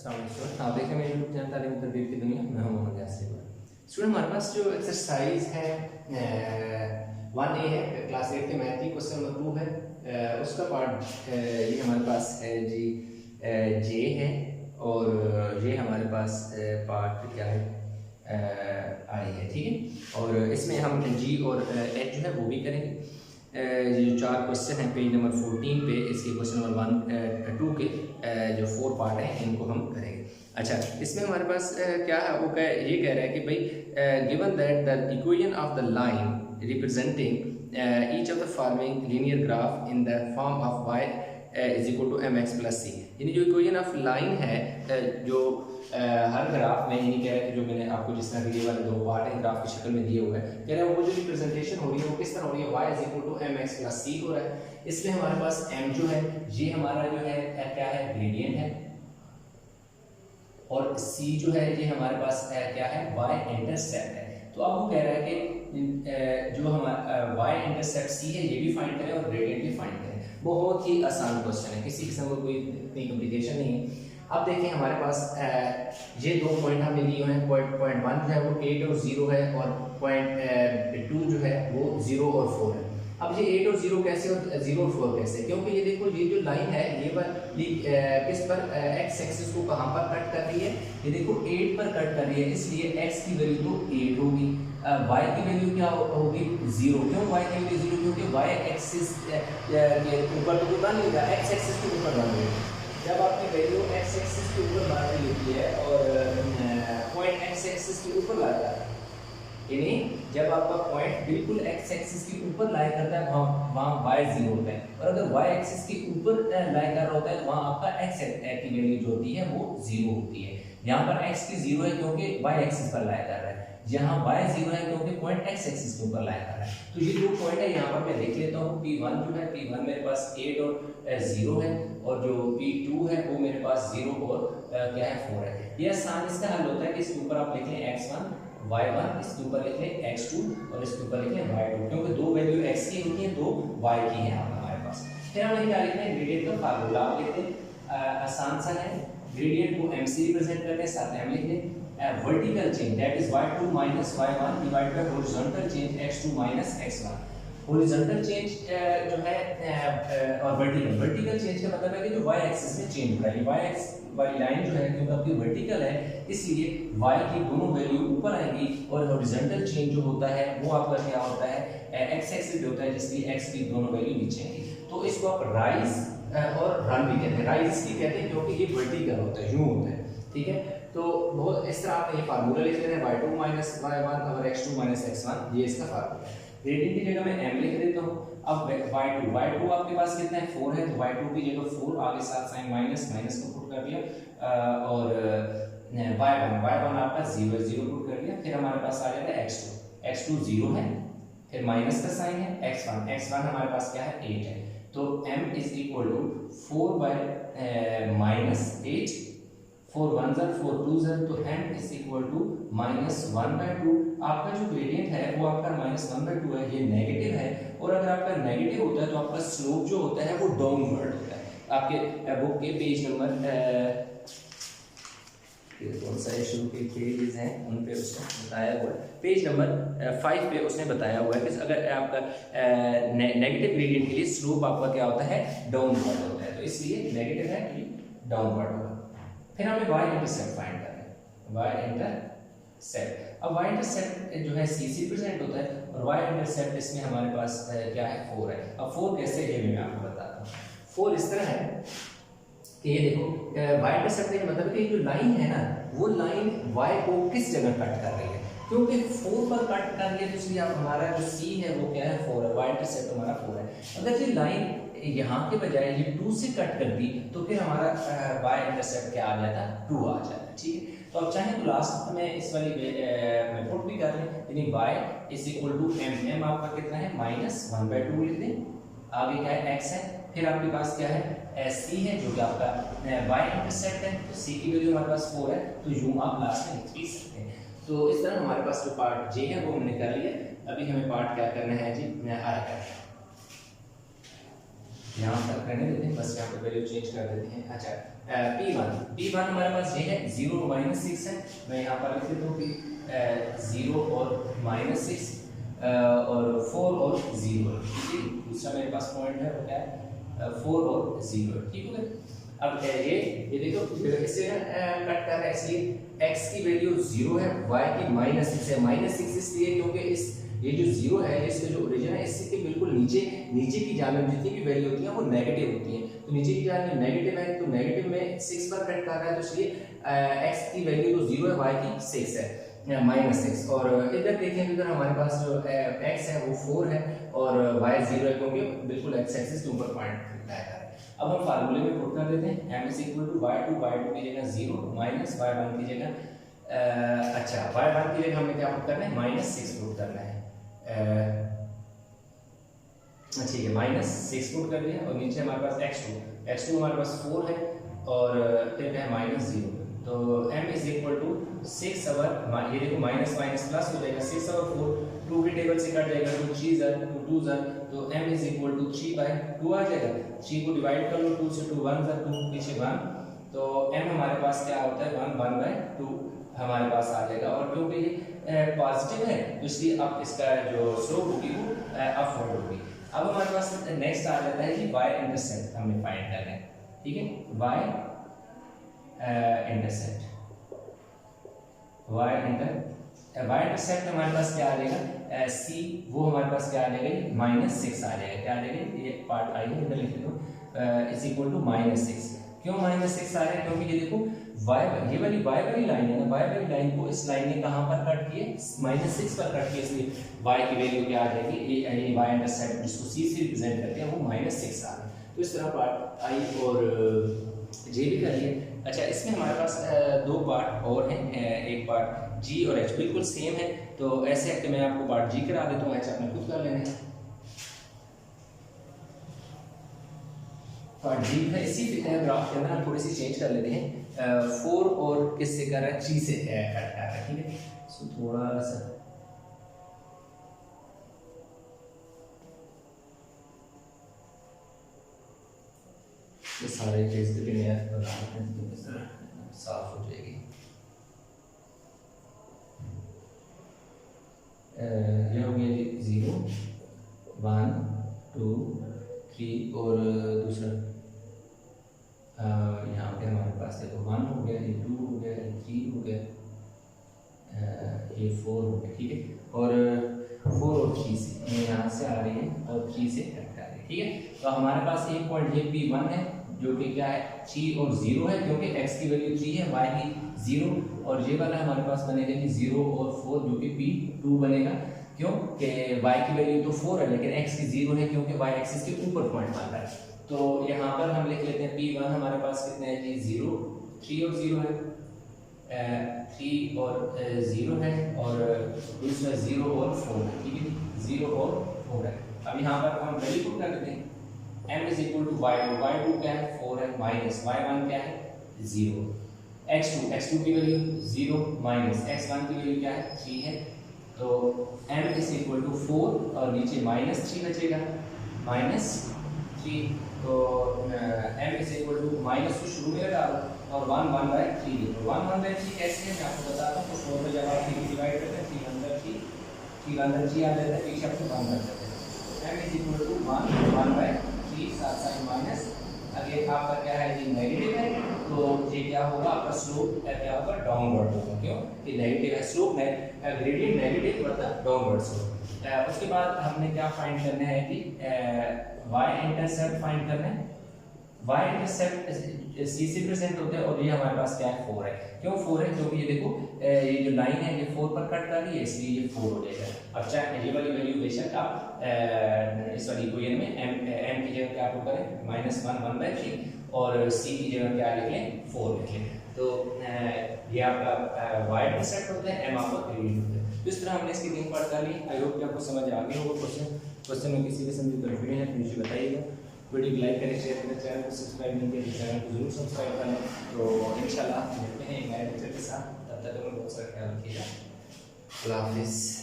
आप देखें मेरे यूट्यूब चैनल तालीम तरबियत की दुनिया, मैं हूं मोहम्मद यासिर। स्टूडेंट हमारे पास जो एक्सरसाइज है 1A है, क्लास 8 के मैथ की क्वेश्चन नंबर 2 है। उसका पार्ट ये हमारे पास है जी जे है, और ये हमारे पास पार्ट क्या है आई है, ठीक है। और इसमें हम जी और एच जो है वो भी करेंगे। ये जो 4 क्वेश्चन हैं पेज नंबर 14 पे, इसके क्वेश्चन नंबर 2 के जो 4 पार्ट हैं इनको हम करेंगे। अच्छा, इसमें हमारे पास क्या है, वो ये कह रहा है कि भाई given that the equation of the line representing each of the following linear graph in the form of y is equal to mx plus c, यानी जो इक्वेशन ऑफ लाइन है जो हर ग्राफ में, यानी कह रहा है कि जो मैंने आपको जिस तरह ये वाले 2 पार्ट है ग्राफ की शक्ल में दिए हुए हैं, कह रहा है वो जो रिप्रेजेंटेशन हो रही है वो किस तरह हो रही है, y is equal to mx plus c हो रहा है। इसमें हमारे पास m जो है ये हमारा जो है क्या है, ग्रेडियंट है, और c जो है ये हमारे पास क्या है, y इंटरसेप्ट है। तो अब वो कह रहा है कि जो हमारा y इंटरसेप्ट c है ये भी फाइंड करें और ग्रेडियंट भी फाइंड करें। बहुत ही आसान क्वेश्चन है, किसी किस्म का कोई इतनी कॉम्प्लिकेशन नहीं है। अब देखिए हमारे पास ये 2 पॉइंट हमने लिए हुए हैं, पॉइंट 1 जो है वो 8 और 0 है, और पॉइंट 2 जो है वो 0 और 4 है। अब ये 8 और 0 कैसे और 0 और 4 कैसे, क्योंकि ये देखो ये जो लाइन है ये किस पर x एक्सिस को कहां पर कट कर रही है, ये देखो 8 पर कट कर रही है, इसलिए x की वैल्यू तो 8 होगी, y की वैल्यू क्या होगी 0। क्यों y की वैल्यू 0, क्योंकि y एक्सिस के ऊपर तो बन लेगा, x एक्सिस के ऊपर बन लेगा। जब आपकी वैल्यू x एक्सिस के ऊपर बन लेती है और पॉइंट x एक्सिस के ऊपर लाया जाता है, यानी जब आपका पॉइंट बिल्कुल x एक्सिस के ऊपर लाई करता है वहाँ y 0 होता है, और अगर y एक्सिस के ऊपर लाई कर रहा होता है तो वहाँ आपका x की वैल्यू जो होती है वो 0 होती है। यहाँ पर x की 0 है क्योंकि y एक्सिस पर लाई कर रहा है, यहाँ y 0 है क्योंकि पॉइंट x एक्सिस के ऊपर लाई कर रहा है। तो ये 2 पॉइंट है, यहाँ पर मैं लिख लेता हूँ। P1 जो है, P1 मेरे पास 8 और 0 है, और जो P2 है वो मेरे पास 0 और क्या है 4 है। ये आसान इसका हल होता है कि इसके ऊपर आप लिख लें x1 y1, इसके ऊपर लिख लें x2 और इसके ऊपर लिख लें y2, क्योंकि 2 वैल्यू x की होती है 2 y की है हमारे पास। फिर हम क्या लिखते हैं, ग्रेडियंट का फार्मूला आप लिखते हैं, आसान सा है, ग्रेडियंट को m से रिप्रेजेंट करते हैं, साथ में हम लिख लें vertical change that is y2 minus y1 divided by horizontal change x2 minus x1। Horizontal change जो है और वर्टिकल चेंज का मतलब है कि जो y एक्सिस में चेंज हो रहा है, y एक्सिस वाली लाइन जो है क्योंकि आपकी वर्टिकल है इसलिए y की दोनों वैल्यू ऊपर आएंगी, और हॉरिजॉन्टल चेंज जो होता है वो आपका क्या होता है, x एक्सिस पे होता है, जिसलिए x की दोनों वैल्यू नीचे आएंगी। तो इसको आप राइज और रन भी कहते हैं। राइज इसलिए कहते हैं क्योंकि ये वर्टिकल होता है, यूं होता है, ठीक है। तो बहुत इस तरह आप ये फार्मूला लिख लेते हैं, y2 माइनस y1 और x2 माइनस x1, ये इसका फार्मूला है। ग्रेडियंट की जगह मैं m लिख देता हूँ। अब y2 आपके पास कितना है 4 है, तो y2 की जगह 4 आगे साथ साइन माइनस को पुट कर दिया, और y1 आपका 0 पुट कर दिया। फिर हमारे पास आ जाएगा x2 0 है, फिर माइनस का साइन है, x1 हमारे पास क्या है 8 है। तो m is equal to 4 by minus 8, 4 1 ज़र 4 2 ज़र, तो m इज इक्वल टू -1/2। आपका जो ग्रेडियंट है वो आपका -1/2 है, ये नेगेटिव है, और अगर आपका नेगेटिव होता है तो आपका स्लोप जो होता है वो डाउनवर्ड होता है। आपके बुक के पेज नंबर कौन सा शुरू के पेजेस हैं उन पे उसने बताया हुआ है, पेज नंबर 5 पे उसने बताया हुआ है कि अगर आपका नेगेटिव ग्रेडियंट के लिए स्लोप आपका क्या होता है, डाउनवर्ड होता है, तो इसलिए नेगेटिव है कि डाउनवर्ड होगा। फिर हमें y इंटरसेप्ट फाइंड करना है, y इंटरसेप्ट। अब y इंटरसेप्ट जो है c से रिप्रेजेंट होता है, और y इंटरसेप्ट इसमें हमारे पास क्या है 4 है। अब 4 कैसे, ये मैं आपको बताता हूँ। 4 इस तरह है कि ये देखो y इंटरसेप्ट का मतलब है कि जो लाइन है ना वो लाइन y को किस जगह कट कर रही है, क्योंकि 4 पर कट कर रही है, तो इसलिए आप हमारा जो c है वो क्या है 4 है, y इंटरसेप्ट हमारा 4 है। अगर ये लाइन यहाँ के बजाय ये 2 से कट कर दी तो फिर हमारा y इंटरसेप्ट क्या आ जाता, 2 आ जाता, ठीक है। तो अब चाहे तो लास्ट में इस वाली में पुट भी कर लें, यानी y is equal to m आपका कितना है -1/2 लिख दें, आगे क्या है x है, फिर आपके पास क्या है c है जो कि आपका y इंटरसेप्ट है, तो c की वैल्यू हमारे पास 4 है, तो यूं आप लास्ट में लिख भी सकते हैं। तो इस तरह हमारे पास जो पार्ट j है वो हमने कर लिया। अभी हमें पार्ट क्या करना है जी, मैं आया करना है। यहाँ तक रहने देते हैं, बस यहाँ पे वैल्यू चेंज कर देते हैं। अच्छा P1 हमारे पास ये है 0 -6 है, मैं यहाँ पर लिख देता हूँ कि 0 और -6 और 4 और 0, ठीक है। दूसरा मेरे पास पॉइंट है वो क्या है 4 और 0, ठीक है। अब ये देखो इससे कट कर रहा है, इसलिए x की वैल्यू 0 है, y की -6 है। -6 इसलिए क्योंकि इस ये जो 0 है इसका जो ओरिजिन है इसके बिल्कुल नीचे की जानिब जितनी भी वैल्यू होती है वो नेगेटिव होती है, तो नीचे की जानिब नेगेटिव है, तो नेगेटिव में 6 पर कट कर रहा है, तो इसलिए x की वैल्यू तो 0 है, y की 6 है -6। और इधर देखें, इधर हमारे पास जो x है वो 4 है और y 0 है, क्योंकि बिल्कुल x एक्सिस के ऊपर पॉइंट है। अब हम फार्मूले में पुट कर देते हैं m = y2 की जगह 0 माइनस y1 की जगह अच्छा y1 की जगह हमें क्या पुट करना है -6 पुट करना है। ठीक है, -6 पुट कर दिया और नीचे हमारे पास x2 हमारे पास 4 है और फिर है -0, तो m = 6 ओवर, ये देखो माइनस माइनस प्लस हो जाएगा, 6 ओवर 4, 2 की टेबल से कट जाएगा, 2 3 ज़र 2 ज़र, तो m = 3/2 आ जाएगा। 3 को डिवाइड कर लो, 2 से 2 1 ज़र 2 पीछे 1, तो m हमारे पास क्या होता है 1/2 हमारे पास आ जाएगा। और क्योंकि ये पॉजिटिव है तो इसलिए अब इसका जो स्लोप होगी वो अपवर्ड होगी। अब हमारे पास नेक्स्ट आ जाता है कि y इंटरसेप्ट हमें फाइंड करना है, ठीक है। y इंटरसेप्ट हमारे पास क्या आ जाएगा c, वो हमारे पास क्या आ जाएगा -6 आ जाएगा, क्या आ जाएगा ये पार्ट आई है, इधर लिख दो =-6। क्यों -6 आ रहा है, क्योंकि ये देखो ये वाली y वाली लाइन है ना, y वाली लाइन को इस लाइन ने कहां पर कट की है -6 पर कट की है, इसलिए y की वैल्यू क्या आ जाएगी ये y इंटरसेप्ट जिसको c से रिप्रेजेंट करते हैं वो -6 आ रहा है। तो इस तरह पार्ट i और j भी कर लिए। अच्छा, इसमें हमारे पास दो पार्ट और हैं, एक पार्ट g और h बिल्कुल सेम है, तो ऐसे है कि मैं आपको पार्ट g करा देता हूँ, h आपने खुद कर लेना है। पार्ट जी है, इसी ग्राफ के अंदर हम थोड़ी सी चेंज कर लेते हैं, 4 और किससे कर रहा है 3 से कट कर रहा है, ठीक है। सो थोड़ा सा ये सारे केस के लिए साफ हो जाएगी। ये हो गया जी 0 1 2 3 और दूसरा यहाँ पे हमारे पास देखो 1 हो गया, ये 2 हो गया, ये 3 हो गया, ये 4 हो गया, ठीक है। और 4 और 3 से ये यहाँ से आ रही है और 3 से कट आ रही है, ठीक है। तो हमारे पास एक पॉइंट ये P1 है जो कि क्या है 3 और 0 है, क्योंकि x की वैल्यू 3 है, y की 0, और ये वाला हमारे पास बनेगा कि 0 और 4 जो कि P2 बनेगा, क्यों कि y की वैल्यू तो 4 है लेकिन x की 0 है, क्योंकि y एक्सिस के ऊपर पॉइंट बन रहा है। तो यहाँ पर हम लिख लेते हैं P1 हमारे पास कितने हैं जी 0 3 और 0 है, 3 और 0 है, और दूसरा 0 और 4 है, ठीक है, 0 और 4 है। अब यहाँ पर हम वैल्यू पुट कर देते हैं, m = y2 क्या है 4 है, माइनस y1 क्या है 0, x2 की वैल्यू 0 माइनस x1 की वैल्यू क्या है 3 है, तो m = 4 और नीचे -3 बचेगा, -3, तो m = माइनस को शुरू में लगा दो और 1/3 लिखो। 1/3 कैसे है मैं आपको बताता हूँ, तो 4 में जब आप 3 डिवाइड करते हैं 3/3 आ जाता है, पीछे आपको 1 कर देते हैं, m = 1/3 साथ साथ माइनस, अगर आपका क्या है ये नेगेटिव है तो ये क्या होगा आपका स्लोप क्या होगा डाउनवर्ड होगा, क्यों कि नेगेटिव है, स्लोप ग्रेडियंट नेगेटिव मतलब डाउनवर्ड स्लोप। उसके बाद हमने क्या फाइंड करना है कि y इंटरसेप्ट फाइंड करना है, y इंटरसेप्ट c से प्रेजेंट होता है और ये हमारे पास क्या है 4 है, क्यों 4 है क्योंकि ये देखो ये जो लाइन है ये 4 पर कट कर रही है, इसलिए ये 4 हो जाएगा। अब चाहे ये वाली वैल्यू बेशक आप इस वाली इक्वेशन में m की जगह क्या पुट करें -1/3 और c की जगह क्या लिख लें 4 लिख लें, तो ये आपका y इंटरसेप्ट होता है, m आपका ग्रेडियंट होता है। इस तरह हमने इसकी तीन पार्ट कर ली। आई होप कि आपको समझ आ गया होगा। क्वेश्चन में किसी किस्म की कन्फ्यूजन है तो मुझे बताइएगा। वीडियो को लाइक करें, शेयर करें, चैनल को सब्सक्राइब नहीं किया तो चैनल को जरूर सब्सक्राइब कर लें। तो इंशाल्लाह मिलते हैं एक नए लेक्चर के साथ, तब तक हमें बहुत सारा ख्याल रखिएगा। अल्लाह हाफिज़।